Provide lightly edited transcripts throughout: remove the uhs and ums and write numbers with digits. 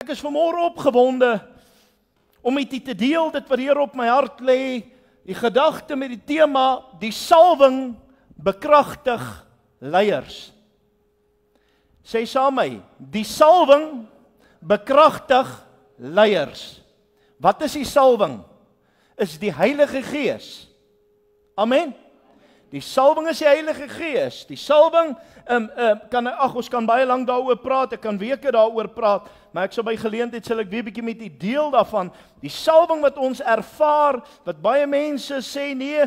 Ek is vanmôre opgewonde om met u te deel dit wat Here op my hart lê, die gedagte met die tema die salwing bekragtig leiers. Sê saam my, die salwing bekragtig leiers. Wat is die salwing? Is die Heilige Gees. Amen. Die salwing is die Heilige Gees. Die salwing ons kan baie lank daaroor praat, ek kan weke daaroor praat, maar ek sal by geleentheid sal ek weer bietjie met die deel daarvan. Die salwing wat ons ervaar, wat baie mense sê nee,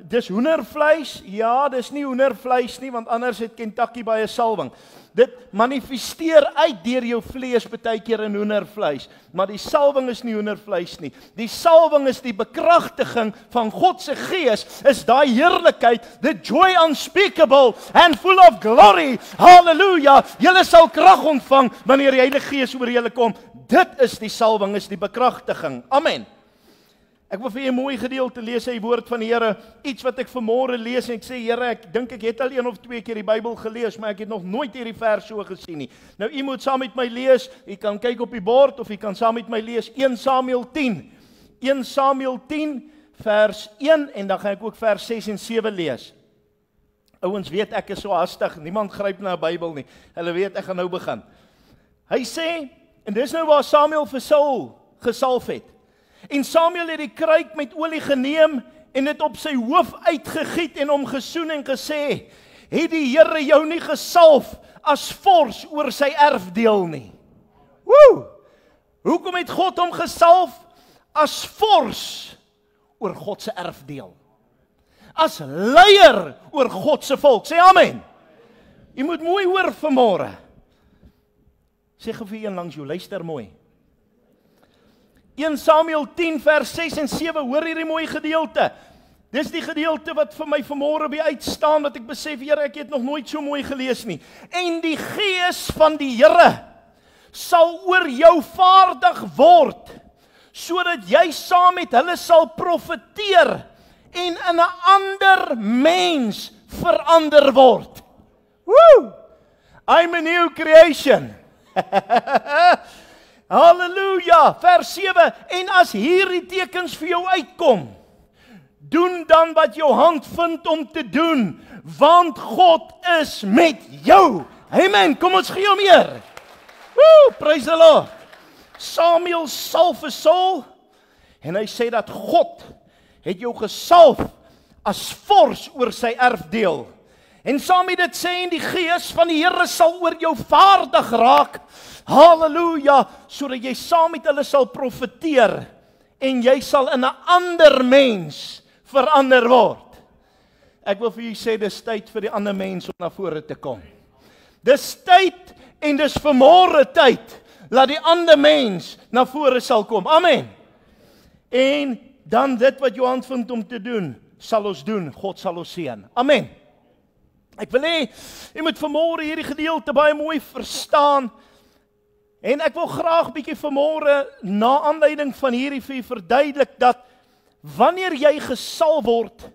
dis hoendervleis. Ja, dis nie hoendervleis nie, want anders het Kentucky baie salwing. Dit manifesteer uit deur jou vlees baie keer in hoendervleis, maar die salwing is nie hoendervleis nie. Die salwing is die bekragtiging van God se Gees, is daai heerlikheid, the joy unspeakable and full of glory. Halleluja! Julle sal krag ontvang wanneer die Heilige Gees oor julle kom. Dit is die salwing, is die bekragtiging. Amen. Ek wil vir julle 'n mooi gedeelte lees uit die woord van die Here, iets wat ek vanmôre lees en ek sê Here, ek dink ek het al 1 of 2 keer die Bybel gelees, maar ek het nog nooit hierdie vers so gesien nie. Nou u moet saam met my lees, u kan kyk op die bord of u kan saam met my lees 1 Samuel 10. 1 Samuel 10 vers 1 en dan gaan ek ook vers 6 en 7 lees. Ouens weet ek is so hastig, niemand gryp na 'n Bybel nie. Hulle weet ek gaan nou begin. Hy sê, en dis nou waar Samuel vir Saul gesalf het. En Samuel het die kruik met olie geneem en dit op sy hoof uitgegiet en hom gesoen en gesê, het die Here jou nie gesalf as vors oor sy erfdeel nie? Woe! Hoekom het God hom gesalf as vors oor God se erfdeel? As leier oor God se volk. Sê amen. Jy moet mooi hoor vanmôre. Sê gou vir een langs jou, luister mooi. 1 Samuel 10 vers 6 en 7, hoor hierdie mooi gedeelte. Dis die gedeelte wat vir my vanmôre by uitstaan, wat ek besef, Here, ek het nog nooit so mooi gelees nie. En die Gees van die Here sal oor jou vaardig word, sodat jy saam met hulle sal profeteer en in 'n ander mens verander word. Woo! I'm a new creation. Halleluja, vers 7, en as hierdie tekens vir jou uitkom, doen dan wat jou hand vind om te doen, want God is met jou. Amen, kom ons gee hom eer. Woo, praise the Lord. Samuel salf vir Saul, en hy sê dat God het jou gesalf as vors oor sy erfdeel. En saam met dit sê en die Gees van die Here sal oor jou vaardig raak, halleluja, sodat jy saam met hulle sal profeteer en jy sal in 'n ander mens verander word. Ek wil vir julle sê dis tyd vir die ander mens om na vore te kom. Dis tyd en dis vanmôre tyd dat die ander mens na vore sal kom. Amen. En dan dit wat jou hand vind om te doen, sal ons doen. God sal ons seën. Amen. Ek wil hê jy moet vanmôre hierdie gedeelte baie mooi verstaan. En ek wil graag bietjie vanmôre na aanleiding van hierdie vir verduidelik dat wanneer jy gesalf word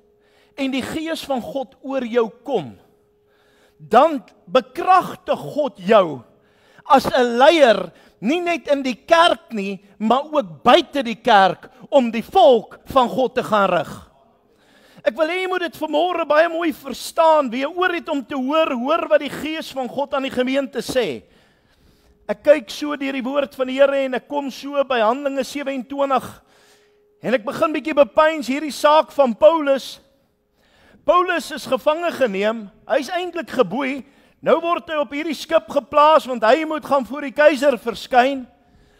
en die Gees van God oor jou kom, dan bekragtig God jou as 'n leier, nie net in die kerk nie, maar ook buite die kerk om die volk van God te gaan rig. Ek wil hê jy moet dit vanmôre baie mooi verstaan, wie oor het om te hoor wat die Gees van God aan die gemeente sê. Ek kyk so deur die woord van die Here en ek kom so by Handelinge 27 en ek begin bietjie bepeins hierdie saak van Paulus. Paulus is gevange geneem, hy's eintlik geboei, nou word hy op hierdie skip geplaas want hy moet gaan voor die keiser verskyn.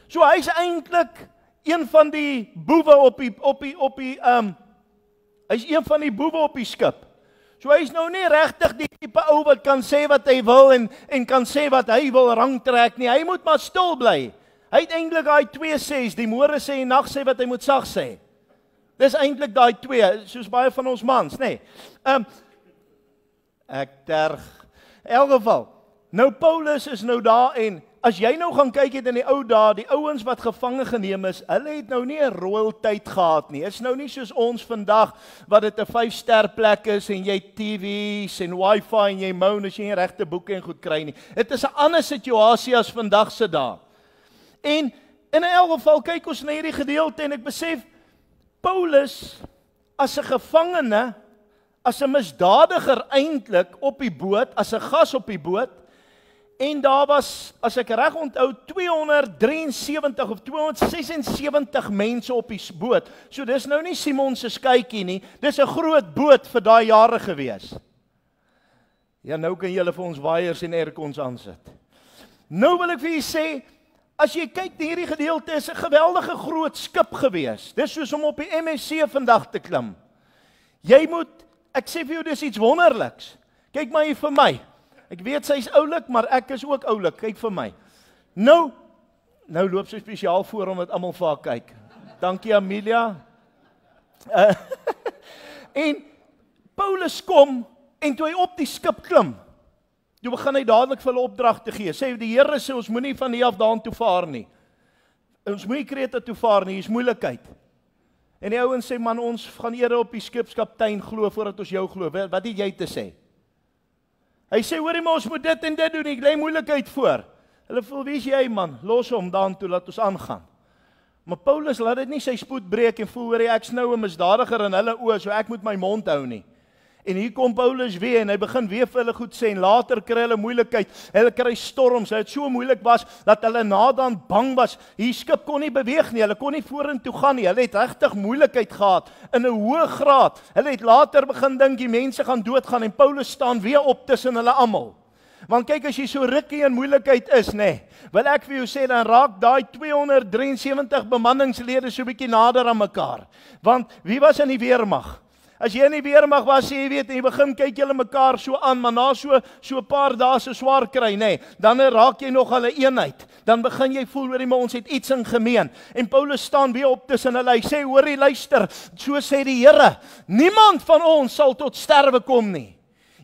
So hy's eintlik een van die boewe hy's een van die boewe op die skip. So hy is nou nie regtig die tipe ou wat kan sê wat hy wil en kan sê wat hy wil rang trek nie. Hy moet maar stil bly. Hy het eintlik daai 2 sê's, die môre sê en nag sê wat hy moet sag sê. Dis eintlik daai 2, soos baie van ons mans, nê. Ek terg. In elk geval, nou Paulus is nou daar en as jy nou gaan kyk het in die ou dae, die ouens wat gevange geneem is, hulle het nou nie 'n royaltyd gehad nie. Is nou nie soos ons vandag wat dit 'n 5-ster plek is en jy TV's en wifi en jy moan as jy nie regte boeke en goed kry nie. Dit is 'n ander situasie as vandag se dae. En in elk geval kyk ons na hierdie gedeelte en ek besef Paulus as 'n gevangene, as 'n misdadiger eintlik op die boot, as 'n gas op die boot. En daar was, as ek reg onthou, 273 of 276 mense op die boot. So dis nou nie Simon se skytjie nie, dis 'n groot boot vir daai jare gewees. Ja, nou kan julle vir ons waaiers en aircons aansit. Nou wil ek vir julle sê, as jy kyk na hierdie gedeelte, is 'n geweldige groot skip gewees. Dis soos om op die MSC vandag te klim. Jy moet, ek sê vir jou, dis iets wonderliks. Kyk maar hier vir my. Ek weet sy is oulik, maar ek is ook oulik. Kyk vir my. Nou loop sy spesiaal voor om dit almal vir haar kyk. Dankie Amelia. En Paulus kom en toe hy op die skip klim, toe begin hy dadelik vir hulle opdragte gee. Sê die Here sê ons moenie van hier af daartoe vaar nie. Ons moenie Kreta toe vaar nie, hier's moeilikheid. En die ouens sê man, ons gaan eerder op die skipskaptein glo voordat ons jou glo. Wat het jy te sê? Hy sê hoorie maar ons moet dit en dit doen, ek lê moeilikheid voor. Hulle voel, wie is jy man? Los hom daartoe, laat ons aangaan. Maar Paulus laat dit nie sy spoed breek en voel hoorie ek's nou 'n misdadiger in hulle oë, so ek moet my mond hou nie. En hier kom Paulus weer en hy begin weer vir hulle goed sê en later kry hulle moeilikheid. Hulle kry storms. Dit so moeilik was dat hulle naderhand bang was. Hier skip kon nie beweeg nie. Hulle kon nie vorentoe gaan nie. Hulle het regtig moeilikheid gehad in 'n hoë graad. Hulle het later begin dink die mense gaan doodgaan en Paulus staan weer op tussen hulle almal. Want kyk as jy so rukkie in moeilikheid is, nê. Wil ek vir jou sê dan raak daai 273 bemanningslede so 'n bietjie nader aan mekaar. Want wie was in die weermag? As jy in die weermag was, jy weet, in die begin kyk julle mekaar so aan, maar na so 'n paar dae se swaar kry, nê, dan raak jy nog al 'n eenheid. Dan begin jy voel hoorie, maar ons het iets in gemeen. En Paulus staan weer op tussen hulle. Hy sê, hoorie, luister, so sê die Here, niemand van ons sal tot sterwe kom nie.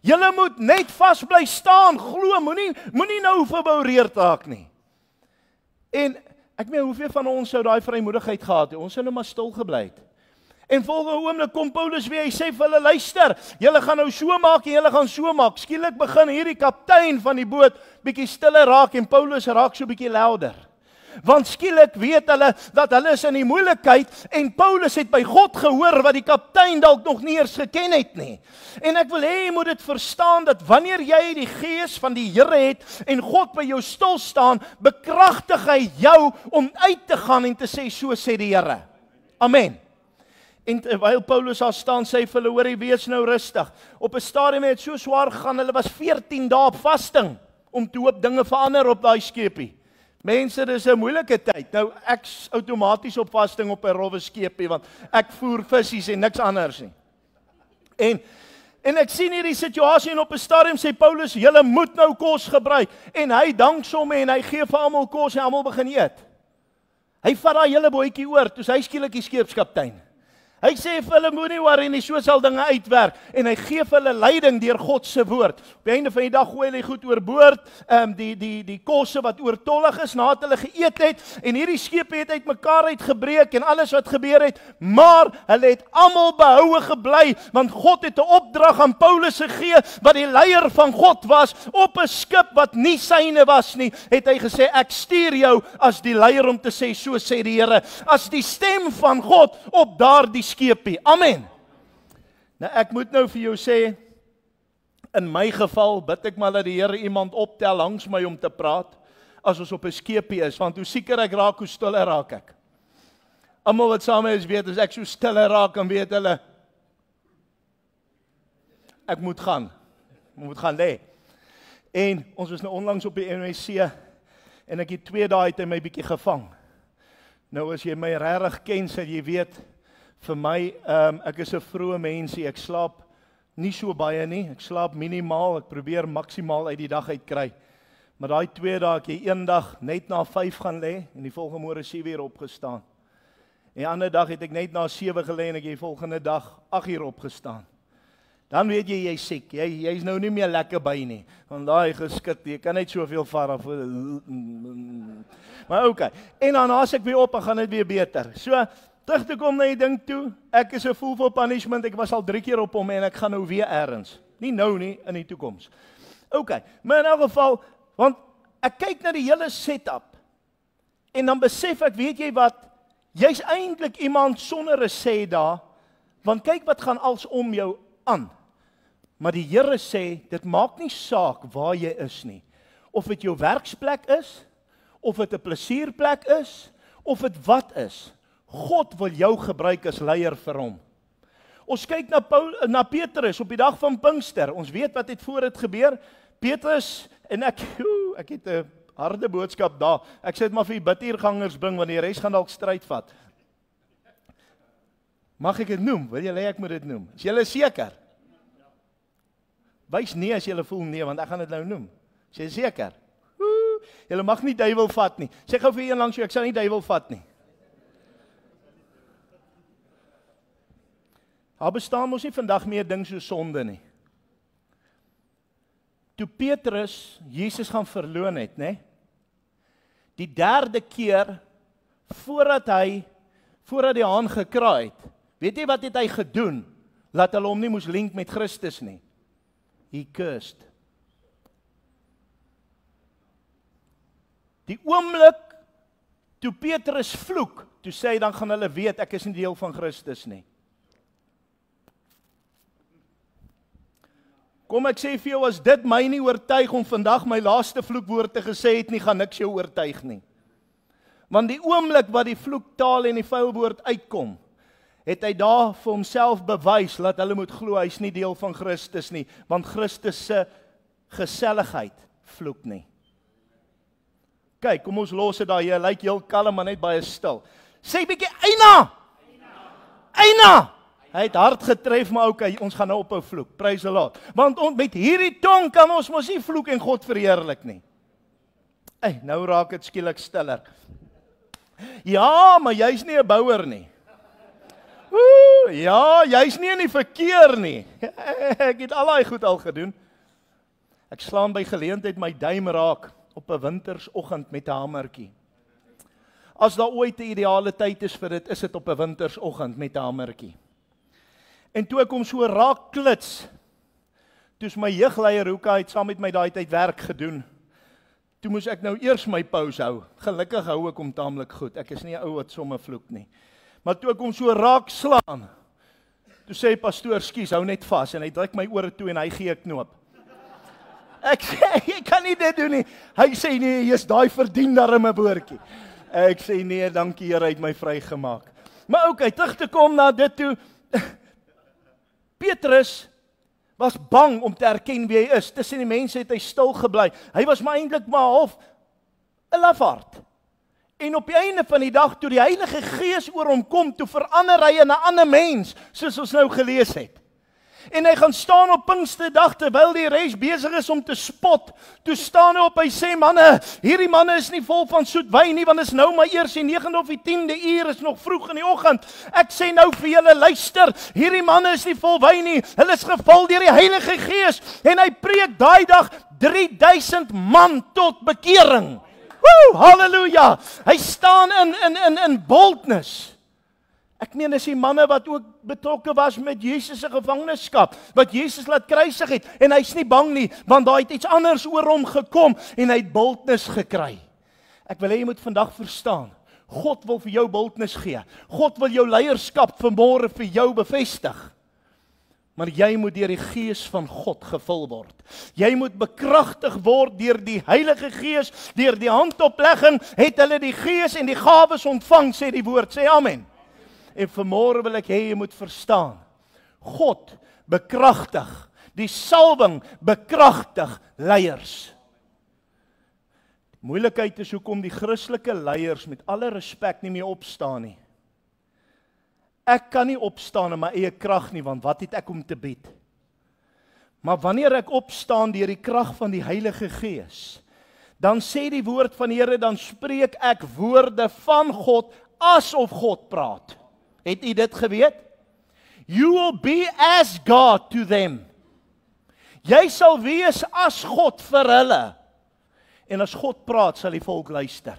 Julle moet net vas bly staan, glo, moenie nou verboureerd raak nie. En ek meen, hoeveel van ons sou daai vrymoedigheid gehad het? Ons sou nou maar stil gebly het. En volgende oomblik kom Paulus weer, hy sê vir hulle, luister, julle gaan nou so maak en julle gaan so maak. Skielik begin hierdie kaptein van die boot bietjie stiller raak en Paulus raak so bietjie louder. Want skielik weet hulle dat hulle is in die moeilikheid en Paulus het by God gehoor wat die kaptein dalk nog nie eers geken het nie. En ek wil hê jy moet dit verstaan dat wanneer jy die gees van die Here het en God by jou stil staan, bekragtig hy jou om uit te gaan en te sê, so sê die Here. Amen. En terwyl Paulus daar staan, sê hy vir hulle, hoorie, wees nou rustig. Op 'n stadium het so swaar gegaan, hulle was 14 dae op vasting, om te hoop dinge verander op daai skepie. Mense, dis 'n moeilike tyd. Nou, ek's outomaties op vasting op 'n rowwe skepie, want ek voer visse en niks anders nie. En ek sien hierdie situasie en op 'n stadium sê Paulus, julle moet nou kos gebruik. En hy dank somme en hy gee vir almal kos en almal begin eet. Hy vat daai hele bootjie oor, toe hy skielik die skeepskaptein. Hy sê vir hulle moenie worry nie, so sal dinge uitwerk en hy gee vir hulle leiding deur God se woord. Op die einde van die dag gooi hulle goed oorboord, die kosse wat oortollig is nadat hulle geëet het en hierdie skepe het uitmekaar uitgebreek en alles wat gebeur het, maar hulle het almal behoue gebly want God het 'n opdrag aan Paulus gegee wat die leier van God was op 'n skip wat nie syne was nie. Het hy gesê ek stuur jou as die leier om te sê so sê die Here, as die stem van God op daardie skepie. Amen. Nou ek moet nou vir jou sê, in my geval bid ek maar dat die Here iemand optel langs my om te praat, as ons op 'n skepie is, want hoe sieker ek raak, hoe stiller raak ek. Almal wat saam is weet, as ek so stiller raak, dan weet hulle, ek moet gaan lê. En ons was nou onlangs op die MSC, en ek het 2 dae het hy my bietjie gevang. Nou as jy my regtig ken, sal jy weet, vir my, ek is 'n vroeë mensie, ek slaap nie so baie nie, ek slaap minimaal, ek probeer maksimaal uit die dag uit kry. Maar daai 2 dae, ek het een dag net na 5 gaan lê, en die volgende môre 7 uur opgestaan. En die ander dag het ek net na 7 gelê, en ek het die volgende dag 8 uur opgestaan. Dan weet jy, jy's siek, jy's nou nie meer lekker by nie, want daai geskit, jy kan net soveel vaar af. Maar okay, en dan as ek weer op, dan gaan dit weer beter. So, terug te kom na die ding toe, ek is 'n fool for punishment, ek was al 3 keer op hom en ek gaan nou weer ergens. Nie nou nie, in die toekoms. Okay, maar in elk geval, want ek kyk na die hele setup, En dan besef ek, weet jy wat, jy's eintlik iemand sonder 'n sê daar, want kyk wat gaan als om jou aan. Maar die Here sê, dit maak nie saak waar jy is nie. Of dit jou werksplek is, of dit 'n plesierplek is, of dit wat is. God wil jou gebruik as leier vir hom. Ons kyk na Petrus op die dag van Pinkster. Ons weet wat het voor dit gebeur. Petrus en ek het 'n harde boodskap daar. Ek sê dit maar vir die bidtuurgangers bring, want die res gaan dalk stryd vat. Mag ek dit noem? Wil julle hê ek moet dit noem? Is julle seker? Wys nee as julle voel nee, want ek gaan dit nou noem. Is jy seker? Julle mag nie duiwel vat nie. Sê gou vir een langs jou, ek sal nie duiwel vat nie. Daar bestaan mos nie vandag meer ding so sonde nie. Toe Petrus Jesus gaan verloon het, né? Die derde keer voordat die haan gekraai het, weet jy wat het hy gedoen? Laat hulle hom nie moes link met Christus nie. He cursed. Die oomblik toe Petrus vloek, toe sê hy dan gaan hulle weet ek is nie deel van Christus nie. Kom ek sê vir jou, as dit my nie oortuig om vandag my laaste vloekwoord te gesê het nie, gaan niks jou oortuig nie. Want die oomblik wat die vloektaal en die vuilwoord uitkom, het hy daar vir homself bewys, dat hulle moet glo, hy is nie deel van Christus nie, want Christus se geselligheid vloek nie. Kyk, kom ons los dit daar, jy lyk heel kalm, maar net baie stil. Sê bietjie, Eina! Eina! Hy het hard getref, maar okay, ons gaan nou ophou vloek, prys die Lord. Want met hierdie tong kan ons mos nie vloek en God verheerlik nie. Nou raak dit skielik stiller. Ja, maar jy's nie 'n bouer nie. Ja, jy's nie in die verkeer nie. Ek het al daai goed al gedoen. Ek slaan by geleentheid my duim raak op 'n wintersoggend met 'n hamertjie. As daar ooit 'n ideale tyd is vir dit, is dit op 'n wintersoggend met 'n hamertjie. En toe ek hom so raak klits, toe's my jeugleier Hoeka het saam met my daai tyd werk gedoen. Toe moes ek nou eers my pause hou. Gelukkig hou ek hom taamlik goed. Ek is nie 'n ou wat somme vloek nie. Maar toe ek hom so raak slaan, toe sê die pastoor, "Skus, hou net vas," en hy druk my ore toe en hy gee 'n knoop. Ek sê, "Jy kan nie dit doen nie." Hy sê, "Nee, jy's daai verdien darm 'n woordjie." Ek sê, "Nee, dankie Here, hy het my vrygemaak." Maar okay, terug te kom na dit toe. Petrus was bang om te erken wie hy is. Tussen die mense het hy stil gebly. Hy was maar eintlik maar half 'n lafaard. En op die einde van die dag, toe die Heilige Gees oor hom kom, toe verander hy in 'n ander mens, soos ons nou gelees het. En hy gaan staan op Pinksterdag, terwyl die res besig is om te spot. Toe staan hy op, hy sê, "Manne, hierdie manne is nie vol van soet wyn nie, want is nou maar eers die 9de of die 10de uur, is nog vroeg in die oggend. Ek sê nou vir julle, luister, hierdie manne is nie vol wyn nie, hulle is gevul deur die Heilige Gees." En hy preek daai dag 3000 man tot bekering. Woe, halleluja! Hy staan in boldness. Ek meen, is die manne wat ook betrokke was met Jesus se gevangenskap, wat Jesus laat kruisig het, en hy's nie bang nie, want daar het iets anders oor hom gekom, en hy het boldness gekry. Ek wil hê jy moet vandag verstaan, God wil vir jou boldness gee, God wil jou leierskap vanmôre vir jou bevestig, maar jy moet deur die Gees van God gevul word. Jy moet bekragtig word deur die Heilige Gees, deur die handoplegging, het hulle die Gees en die gawes ontvang, sê die woord, sê amen. En vanmôre wil ek hê jy moet verstaan, God bekragtig, die salwing bekragtig leiers. Die moeilikheid is hoekom die Christelike leiers met alle respek nie meer opstaan nie. Ek kan nie opstaan in my eie krag nie, want wat het ek om te bied? Maar wanneer ek opstaan deur die krag van die Heilige Gees, dan sê die woord van die Here, dan spreek ek woorde van God, asof God praat. Het u dit geweet? You will be as God to them. Jy sal wees as God vir hulle. En as God praat, sal die volk luister.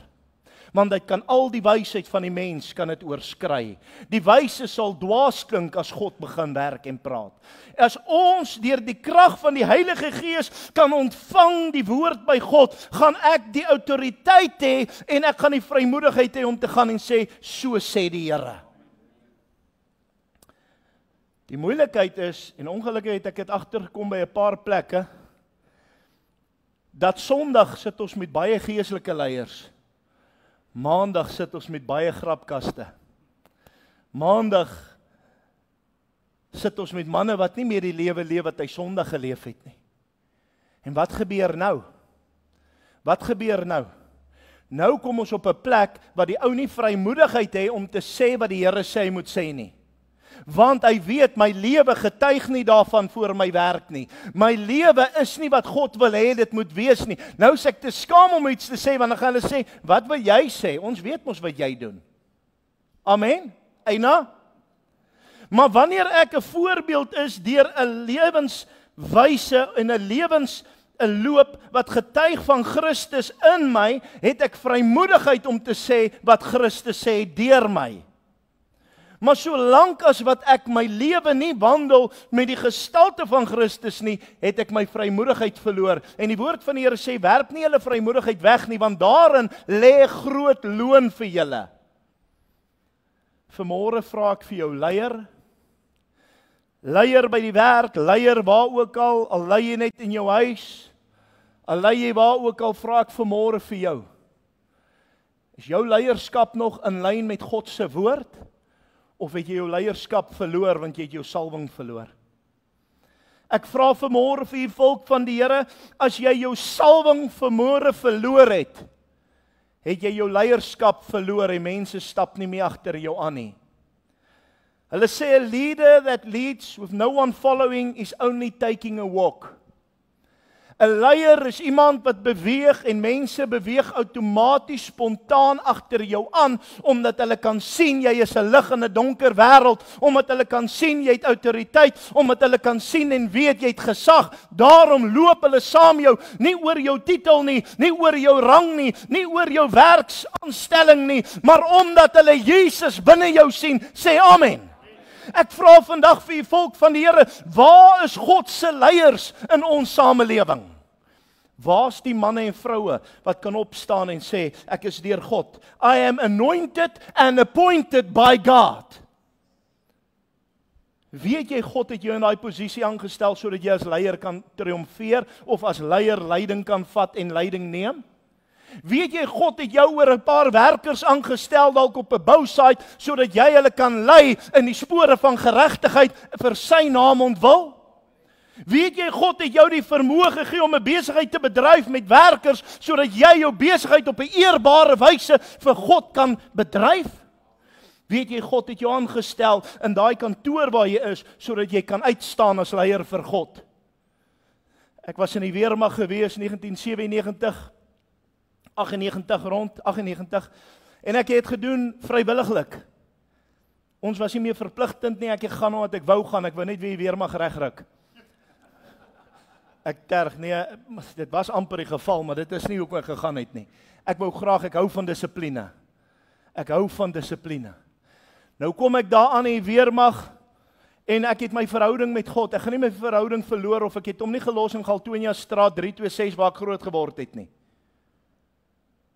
Want dit kan al die wysheid van die mens kan dit oorskry. Die wyse sal dwaas klink as God begin werk en praat. As ons deur die krag van die Heilige Gees kan ontvang die woord by God, gaan ek die autoriteit hê en ek gaan die vrymoedigheid hê om te gaan en sê, so sê die Here. Die moeilikheid is, en ongelukkig het ek dit agtergekom by 'n paar plekke, dat Sondag sit ons met baie geestelike leiers. Maandag sit ons met baie grapkaste. Maandag sit ons met manne wat nie meer die lewe leef wat hy Sondag geleef het nie. En wat gebeur nou? Wat gebeur nou? Nou kom ons op 'n plek wat die ou nie vrymoedigheid het om te sê wat die Here sê hy moet sê nie. Want hy weet, my lewe getuig nie daarvan voor my werk nie. My lewe is nie wat God wil hê dit moet wees nie. Nou is ek te skaam om iets te sê, want dan gaan hulle sê, wat wil jy sê? Ons weet mos wat jy doen. Amen? Eina? Maar wanneer ek 'n voorbeeld is deur 'n lewenswyse en 'n loop wat getuig van Christus in my, het ek vrymoedigheid om te sê wat Christus sê deur my. Maar solank as wat ek my lewe nie wandel met die gestalte van Christus nie, het ek my vrymoedigheid verloor. En die woord van die Here sê, werp nie julle vrymoedigheid weg nie, want daarin lê groot loon vir julle. Vanmôre vra ek vir jou leier by die werk, leier waar ook al lei jy net in jou huis, al lei jy waar ook al, vra ek vanmôre vir jou. Is jou leierskap nog in lyn met God se woord? Of het jy jou leierskap verloor, want jy het jou salwing verloor? Ek vra vanmôre vir die volk van die Here, as jy jou salwing vanmôre verloor het jy jou leierskap verloor en mense stap nie meer agter jou aan nie. Hulle sê, a leader that leads with no one following is only taking a walk. 'n Leier is iemand wat beweeg en mense beweeg outomaties spontaan agter jou aan, omdat hulle kan sien jy is 'n lig in 'n donker wêreld, omdat hulle kan sien jy het autoriteit, omdat hulle kan sien en weet jy het gesag. Daarom loop hulle saam jou, nie oor jou titel nie, nie oor jou rang nie, nie oor jou werksaanstelling nie, maar omdat hulle Jesus binne jou sien. Sê amen. Ek vra vandag vir die volk van die Here, waar is God se leiers in ons samelewing? Waar is die manne en vroue wat kan opstaan en sê, ek is deur God. I am anointed and appointed by God. Weet jy, God het jou in daai posisie aangestel sodat jy as leier kan triomfeer of as leier leiding kan vat en leiding neem? Weet jy, God het jou oor 'n paar werkers aangestel dalk op 'n bousite sodat jy hulle kan lei in die spore van geregtigheid vir sy naam ontwil? Weet jy, God het jou die vermoë gegee om 'n besigheid te bedryf met werkers sodat jy jou besigheid op 'n eerbare wyse vir God kan bedryf? Weet jy, God het jou aangestel in daai kantoor waar jy is sodat jy kan uitstaan as leier vir God. Ek was in die weermag gewees 1997 98 en ek het gedoen vrywilliglik. Ons was nie meer verpligtend nie, ek het gaan omdat ek wou gaan, ek wou net weer mag regryk. Ek terg, nee, dit was amper die geval, maar dit is nie hoekom ek gegaan het nie. Ek wou graag, ek hou van dissipline. Ek hou van dissipline. Nou kom ek daar aan in die weermag en ek het my verhouding met God. Ek gaan nie my verhouding verloor of ek het hom nie gelos in Galtonia straat 326 waar ek groot geword het nie.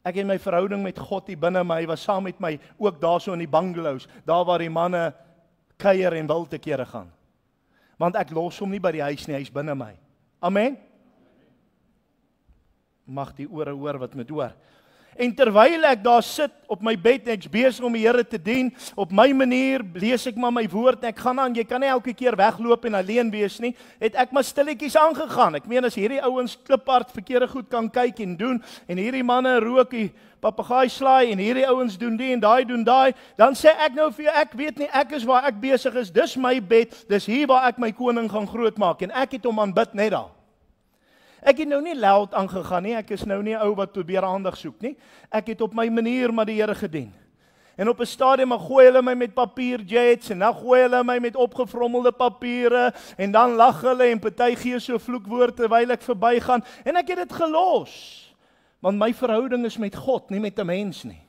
Ek het my verhouding met God hier binne my, hy was saam met my ook daarso in die bungalows, daar waar die manne kuier en wil te kere gaan. Want ek los hom nie by die huis nie, hy is binne my. Amen. Mag die ore hoor wat moet hoor. En terwyl ek daar sit op my bed en ek's besig om die Here te dien, op my manier lees ek maar my woord en ek gaan aan, jy kan nie elke keer wegloop en alleen wees nie, het ek maar stilletjies aangegaan. Ek meen as hierdie ouens kliphard verkeerde goed kan kyk en doen, en hierdie manne rook die papegaai slaai, en hierdie ouens doen die en daai, dan sê ek nou vir jou, ek weet nie, ek is waar ek besig is, dis my bed, dis hier waar ek my koning gaan grootmaak, en ek het hom aanbid net daar. Ek het nou nie loud aangegaan nie, ek is nou nie 'n ou wat probeer aandag soek nie. Ek het op my manier maar die Here gedien. En op 'n stadium gooi hulle my met papierjets en dan gooi hulle my met opgevrommelde papiere en dan lag hulle en party gee so vloekwoord terwyl ek verbygaan en ek het dit gelos. Want my verhouding is met God, nie met 'n mens nie.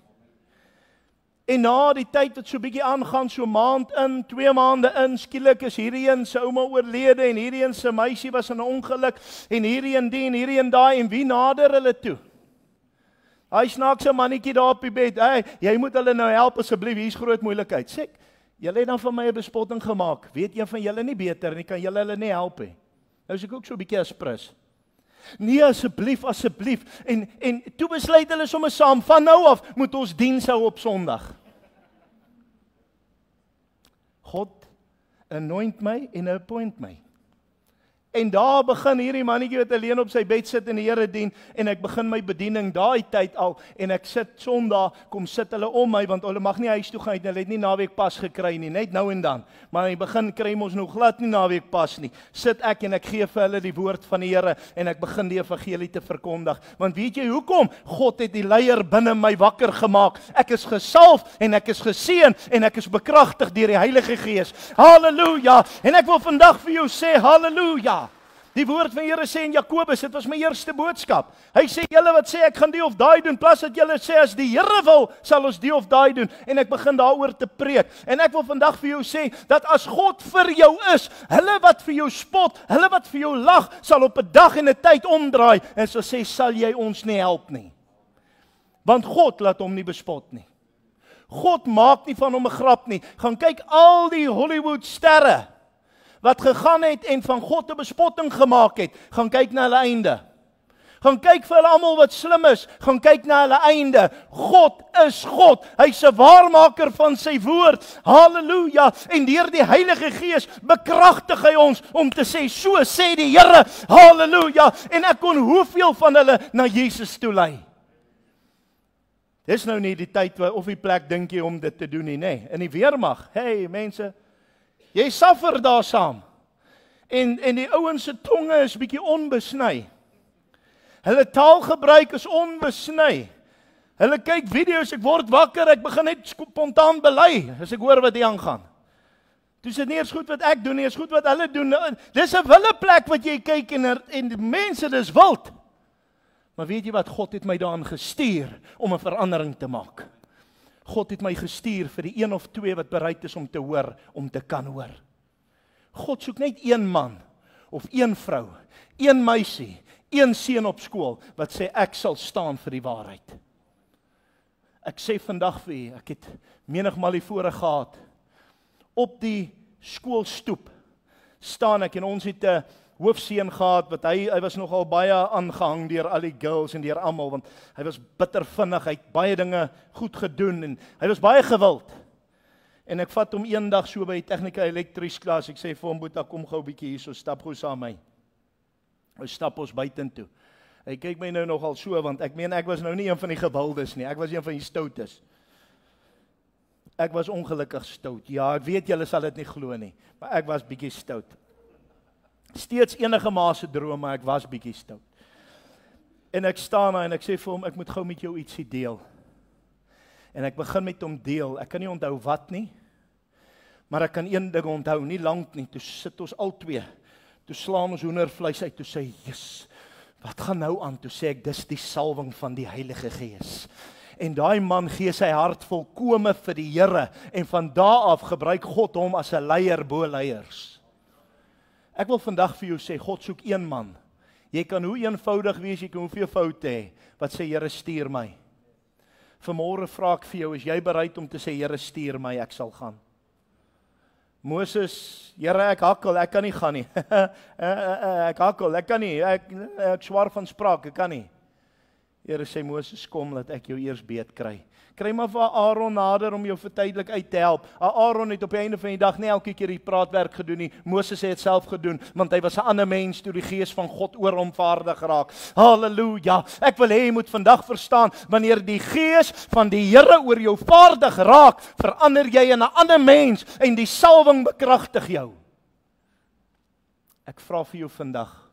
En na die tyd wat so bietjie aangaan, so maand in, 2 maande in, skielik is hierdie een se ouma oorlede en hierdie een se meisie was in 'n ongeluk en hierdie een die en hierdie een daai en wie nader hulle toe? Hy snaakse mannetjie daar op die bed. Hey, jy moet hulle nou help asseblief, hier's groot moeilikheid. Sê, julle het dan van my 'n bespotting gemaak. Weet een van julle nie beter nie, kan julle hulle nie help nie. Nou is ek ook so 'n bietjie asprus. Nee, asseblief, asseblief. En toe besluit hulle sommer saam, van nou af moet ons diens hou op Sondag. God anoint my en appoint my. En daar begin hierdie mannetjie wat alleen op sy bed sit en die Here dien, en ek begin my bediening daai tyd al, en ek sit Sondag, kom sit hulle om my, want hulle mag nie huis toe gaan, hulle het nie naweek pas gekry nie, net nou en dan, maar in die begin kry ons nou glad nie naweek pas nie, sit ek en ek gee vir hulle die woord van die Here, en ek begin die evangelie te verkondig, want weet jy hoekom? God het die leier binne my wakker gemaak, ek is gesalf, en ek is geseën, en ek is bekragtig deur die Heilige Gees, halleluja, en ek wil vandag vir jou sê, halleluja. Die woord van die Here sê in Jakobus, dit was my eerste boodskap. Hy sê, julle wat sê, ek gaan die of daai doen, plus dat julle sê, as die Here wil, sal ons die of daai doen, en ek begin daaroor te preek, en ek wil vandag vir jou sê, dat as God vir jou is, hulle wat vir jou spot, hulle wat vir jou lag, sal op 'n dag en 'n tyd omdraai, en sal sê, sal jy ons nie help nie. Want God laat hom nie bespot nie. God maak nie van hom 'n grap nie. Gaan kyk al die Hollywood sterre, wat gegaan het en van God 'n bespotting gemaak het, gaan kyk na hulle einde. Gaan kyk vir hulle almal wat slim is, gaan kyk na hulle einde. God is God, hy's 'n waarmaker van sy woord, halleluja, en deur die Heilige Gees bekragtig hy ons om te sê, so sê die Here, halleluja, en ek kon hoeveel van hulle na Jesus toe lei. Dis nou nie die tyd of die plek dink jy om dit te doen nie, nee, in die weermag, hey mense, jy suffer daar saam, en die ouens se tonge is bietjie onbesny, hulle taalgebruik is onbesny, hulle kyk video's, ek word wakker, ek begin net spontaan bely, as ek hoor wat hier aangaan, dis dit nie eens goed wat ek doen nie, is goed wat hulle doen, dis 'n wille plek wat jy kyk, en die mense, dis wild, maar weet jy wat, God het my daarin gestuur, om 'n verandering te maak. God het my gestuur vir die 1 of 2 wat bereid is om te hoor, om te kan hoor. God soek net 1 man, of 1 vrou, 1 meisie, 1 seun op skool, wat sê ek sal staan vir die waarheid. Ek sê vandag vir u, ek het menigmal die voorreg gehad, op die skoolstoep, staan ek, en ons het 'n hoofseun gehad, wat hy was nogal baie aangehang deur al die girls en deur almal, want hy was bitter vinnig, hy het baie dinge goed gedoen, en hy was baie gewild. En ek vat hom eendag so by die tegnika elektries klas, ek sê vir hom, Boeta, kom gou 'n bietjie hier, so stap gou saam my. Hy stap ons buitentoe. Hy kyk my nou nogal so, want ek meen, ek was nou nie een van die gewildes nie, ek was een van die stoutes. Ek was ongelukkig stout, ja, ek weet julle sal dit nie glo nie, maar ek was bietjie stout. Steeds enige ma se droom, maar ek was bietjie stout. En ek staan daar en ek sê vir hom, ek moet gou met jou ietsie deel. En ek begin met hom deel, ek kan nie onthou wat nie, maar ek kan een ding onthou, nie lank nie, toe sit ons al twee, toe slaan ons hoendervleis uit, toe sê, yes, wat gaan nou aan? Toe sê ek, dis die salwing van die Heilige Gees. En daai man gee sy hart volkome vir die Here, en van daar af gebruik God hom as 'n leier bo leiers. Ek wil vandag vir jou sê, God soek 1 man. Jy kan hoe eenvoudig wees, jy kan hoeveel foute hê, wat sê, Here stuur my. Vanmôre vra ek vir jou, is jy bereid om te sê, Here stuur my, ek sal gaan. Moses, Here ek hakkel, ek kan nie gaan nie. Ek hakkel, ek kan nie, ek swaar van spraak, ek kan nie. Here sê, Moses, kom, laat ek jou eers beet kry. Kry maar vir Aaron nader om jou vir tydelik uit te help. Aaron het op die einde van die dag nie elke keer die praatwerk gedoen nie. Moses het dit self gedoen, want hy was 'n ander mens toe die Gees van God oor hom vaardig raak. Halleluja. Ek wil hê jy moet vandag verstaan, wanneer die Gees van die Here oor jou vaardig raak, verander jy in 'n ander mens en die salwing bekragtig jou. Ek vra vir jou vandag,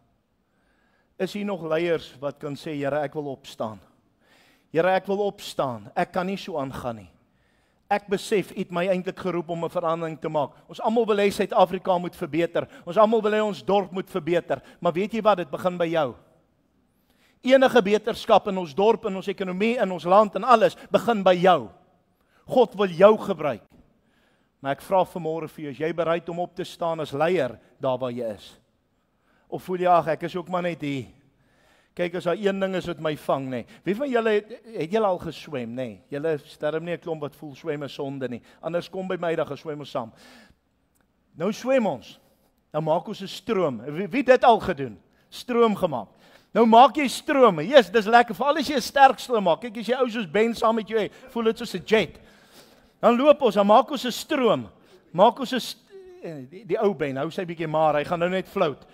is hier nog leiers wat kan sê, Here, ek wil opstaan. Here, ek wil opstaan, ek kan nie so aangaan nie. Ek besef, U het my eintlik geroep om 'n verandering te maak. Ons almal wil hê Suid-Afrika moet verbeter. Ons almal wil hê ons dorp moet verbeter. Maar weet jy wat, dit begin by jou. Enige beterskap in ons dorp, in ons ekonomie, in ons land en alles, begin by jou. God wil jou gebruik. Maar ek vra vanmôre vir jou, is jy bereid om op te staan as leier daar waar jy is? Of voel jy, ag, ek is ook maar net hier. Kyk, as daar een ding is wat my vang, nê. Wie van julle het julle al geswem, nê? Julle sterm nie 'n klomp wat voel swem is sonde nie. Anders kom by my dan geswem ons saam. Nou swem ons. Nou maak ons 'n stroom. Wie dit al gedoen? Stroom gemaak. Nou maak jy strome. Jesus, dis lekker. Veral as jy 'n sterk stroom maak. Kyk, as jy ou soos Ben saam met jou, voel dit soos 'n jet. Dan loop ons, dan maak ons 'n stroom. Maak ons 'n die ou Ben, hou sy bietjie maar, hy gaan nou net float.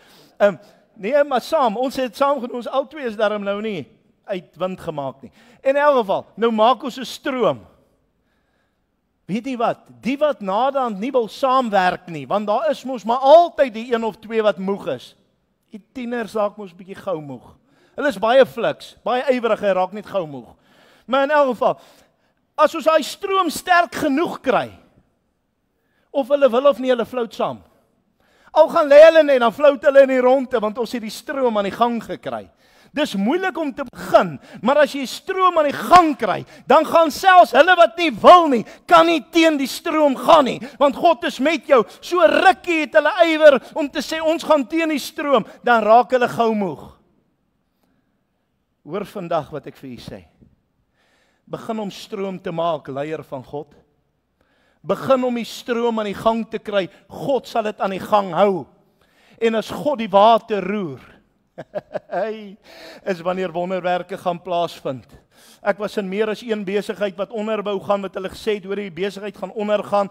Nee, maar saam, ons het saam gedoen, ons al twee is daarom nou nie uit wind gemaak nie. In elk geval, nou maak ons 'n stroom. Weet jy wat? Die wat naderhand nie wil saamwerk nie, want daar is mos maar altyd die een of twee wat moeg is. Die tieners raak mos 'n bietjie gou moeg. Hulle is baie fliks, baie ywerig, hy raak net gou moeg. Maar in elk geval, as ons daai stroom sterk genoeg kry, of hulle wil of nie, hulle float saam. Al gaan lê hulle net, dan float hulle in die ronde, want ons het die stroom aan die gang gekry. Dis moeilik om te begin, maar as jy stroom aan die gang kry, dan gaan selfs hulle wat nie wil nie, kan nie teen die stroom gaan nie, want God is met jou. So rukkie het hulle ywer om te sê, ons gaan teen die stroom, dan raak hulle gou moeg. Hoor vandag wat ek vir u sê. Begin om stroom te maak, leier van God. Begin om die stroom aan die gang te kry, God sal dit aan die gang hou. En as God die water roer, is wanneer wonderwerke gaan plaasvind. Ek was in meer as een besigheid wat onderbou gaan, wat hulle gesê het, hoor die besigheid gaan ondergaan,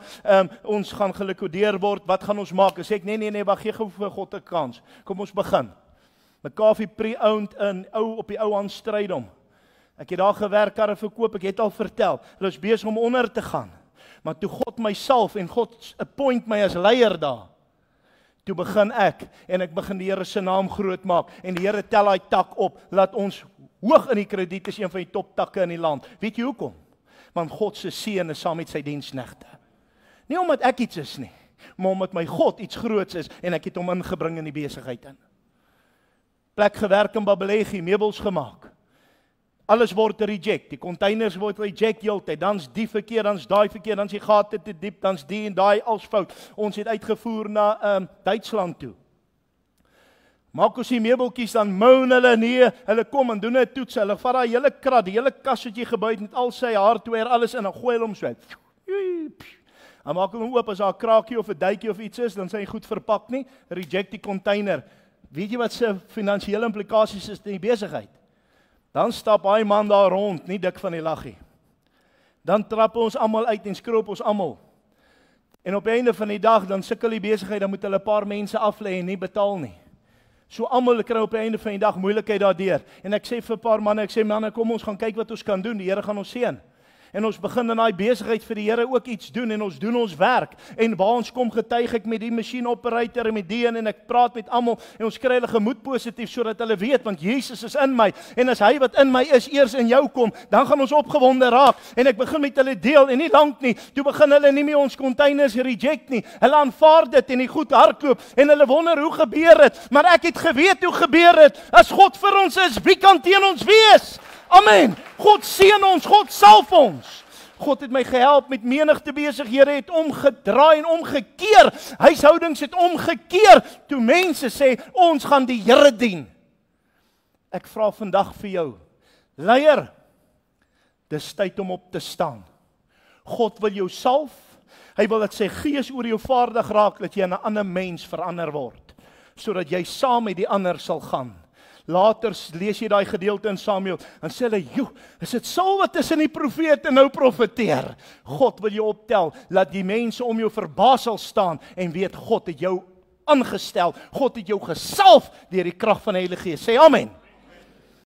ons gaan gelikwideer word, wat gaan ons maak? En sê ek, nee, wag, gee gou vir God 'n kans. Kom ons begin. McCarthy pre-owned op die ou aan Strydom. Ek het daar gewerk, karre verkoop, ek het al vertel, hulle is besig om onder te gaan. Maar toe God myself en God appoint my as leier daar, toe begin ek, en ek begin die Here se naam groot maak, en die Here tel hy tak op, laat ons hoog in die krediet is, een van die top takke in die land. Weet jy hoekom? Want God se seën is saam met sy diensknegte. Nie omdat ek iets is nie, maar omdat my God iets groots is, en ek het hom ingebring in die besigheid in. Plek gewerk in Babelegi, meubels gemaak. Alles word reject, die containers word reject heeltyd, dan's die verkeer, dan's daai verkeer, dan's die gate te diep, dan's die en daai als fout. Ons het uitgevoer na Duitsland toe. Maak ons die meubeltjies, dan moan hulle, nee, hulle kom en doen 'n toets, hulle vat daai hele krat, die hele kas wat jy gebou het met al sy hardware, alles in, dan gooi hulle hom so. Dan maak hulle hom oop as daar 'n kraakie of 'n duitjie of iets is, dan sy goed verpak nie, reject die container. Weet jy wat se finansiële implikasies is in die besigheid? Dan stap hy man daar rond, nie dik van die laggie. Dan trap ons almal uit en skroop ons almal. En op die einde van die dag, dan sukkel die besigheid, dan moet hulle 'n paar mense aflê en nie betaal nie. So almal kry op die einde van die dag moeilikheid daardeur. En ek sê vir 'n paar manne, ek sê manne, kom ons gaan kyk wat ons kan doen, die Here gaan ons seën. En ons begin in daai besigheid vir die Here ook iets doen, en ons doen ons werk. En waar ons kom getuig ek met die machine operator en met die en ek praat met almal, en ons kry hulle gemoed positief, sodat hulle weet, want Jesus is in my, en as hy wat in my is, eers in jou kom, dan gaan ons opgewonde raak, en ek begin met hulle deel, en nie lank nie, toe begin hulle nie meer ons containers reject nie, hulle aanvaar dit, en die goed hardloop, en hulle wonder hoe gebeur het, maar ek het geweet hoe gebeur het, as God vir ons is, wie kan teen ons wees? Amen. God seën ons, God salf ons. God het my gehelp met menigte besighede, het omgedraai en omgekeer. Huishoudings het omgekeer toe mense sê ons gaan die Here dien. Ek vra vandag vir jou, leier, dis tyd om op te staan. God wil jou salf. Hy wil dat sy gees oor jou vaardig raak, dat jy in 'n ander mens verander word, sodat jy saam met die ander sal gaan. Later lees jy daai gedeelte in Samuel, en sê hulle, joe, is dit Saul wat tussen die profete nou profeteer? God wil jou optel, laat die mense om jou verbaas sal staan, en weet God het jou aangestel, God het jou gesalf deur die krag van die Heilige Gees. Sê amen.